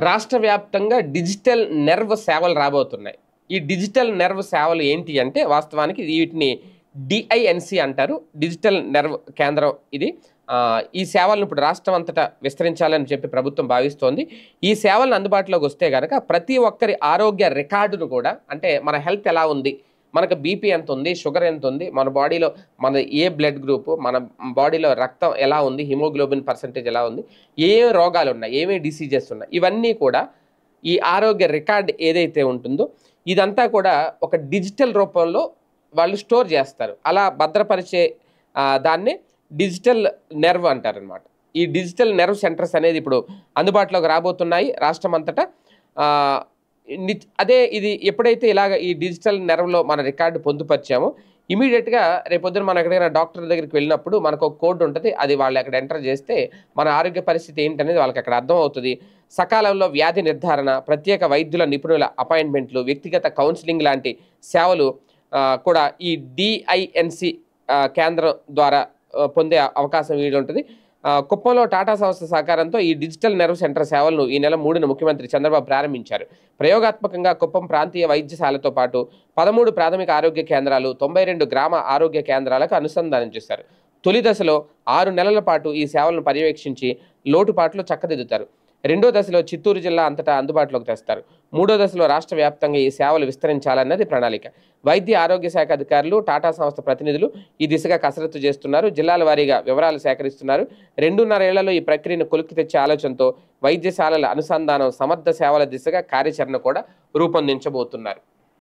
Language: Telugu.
రాష్ట్ర వ్యాప్తంగా డిజిటల్ నెర్వ్ సేవలు రాబోతున్నాయి. ఈ డిజిటల్ నెర్వ్ సేవలు ఏంటి అంటే వాస్తవానికి వీటిని డిఐఎన్సి అంటారు. డిజిటల్ నెర్వ్ కేంద్రం ఇది. ఈ సేవలను ఇప్పుడు రాష్ట్రం అంతటా విస్తరించాలని చెప్పి ప్రభుత్వం భావిస్తోంది. ఈ సేవలను అందుబాటులోకి వస్తే కనుక ప్రతి ఒక్కరి ఆరోగ్య రికార్డును కూడా, అంటే మన హెల్త్ ఎలా ఉంది, మనకు బీపీ ఎంత ఉంది, షుగర్ ఎంత ఉంది, మన బాడీలో మన ఏ బ్లడ్ గ్రూపు, మన బాడీలో రక్తం ఎలా ఉంది, హిమోగ్లోబిన్ పర్సంటేజ్ ఎలా ఉంది, ఏ రోగాలు ఉన్నాయి, ఏమేమి డిసీజెస్ ఉన్నాయి, ఇవన్నీ కూడా ఈ ఆరోగ్య రికార్డ్ ఏదైతే ఉంటుందో ఇదంతా కూడా ఒక డిజిటల్ రూపంలో వాళ్ళు స్టోర్ చేస్తారు. అలా భద్రపరిచే దాన్ని డిజిటల్ నెర్వ్ అంటారనమాట. ఈ డిజిటల్ నెర్వ్ సెంటర్స్ అనేది ఇప్పుడు అందుబాటులోకి రాబోతున్నాయి రాష్ట్రం అంతటా. అదే ఇది ఎప్పుడైతే ఇలాగ ఈ డిజిటల్ నెర్వ్లో మన రికార్డు పొందుపరిచామో ఇమీడియట్గా రేపొద్దున మనం ఎక్కడైనా డాక్టర్ దగ్గరికి వెళ్ళినప్పుడు మనకు ఒక కోడ్ ఉంటుంది. అది వాళ్ళు అక్కడ ఎంటర్ చేస్తే మన ఆరోగ్య పరిస్థితి ఏంటనేది వాళ్ళకి అక్కడ అర్థం అవుతుంది. సకాలంలో వ్యాధి నిర్ధారణ, ప్రత్యేక వైద్యుల నిపుణుల అపాయింట్మెంట్లు, వ్యక్తిగత కౌన్సిలింగ్ లాంటి సేవలు కూడా ఈ డిఐఎన్సి కేంద్రం ద్వారా పొందే అవకాశం వీలు ఉంటుంది. కుప్పంలో టాటా సంస్థ సహకారంతో ఈ డిజిటల్ నెర్వ్ సెంటర్ సేవలను ఈ నెల 3న ముఖ్యమంత్రి చంద్రబాబు ప్రారంభించారు. ప్రయోగాత్మకంగా కుప్పం ప్రాంతీయ వైద్యశాలతో పాటు 13 ప్రాథమిక ఆరోగ్య కేంద్రాలు, 92 గ్రామ ఆరోగ్య కేంద్రాలకు అనుసంధానం చేశారు. తొలి దశలో 6 నెలల పాటు ఈ సేవలను పర్యవేక్షించి లోటుపాట్లు చక్కదిద్దుతారు. రెండో దశలో చిత్తూరు జిల్లా అంతటా అందుబాటులోకి తెస్తారు. మూడో దశలో రాష్ట్ర వ్యాప్తంగా ఈ సేవలు విస్తరించాలన్నది ప్రణాళిక. వైద్య ఆరోగ్య శాఖ అధికారులు, టాటా సంస్థ ప్రతినిధులు ఈ దిశగా కసరత్తు చేస్తున్నారు. జిల్లాల వారీగా వివరాలు సేకరిస్తున్నారు. 2.5 ఏళ్లలో ఈ ప్రక్రియను కొలిక్కి తెచ్చే ఆలోచనతో వైద్యశాలల అనుసంధానం, సమర్థ సేవల దిశగా కార్యాచరణ కూడా రూపొందించబోతున్నారు.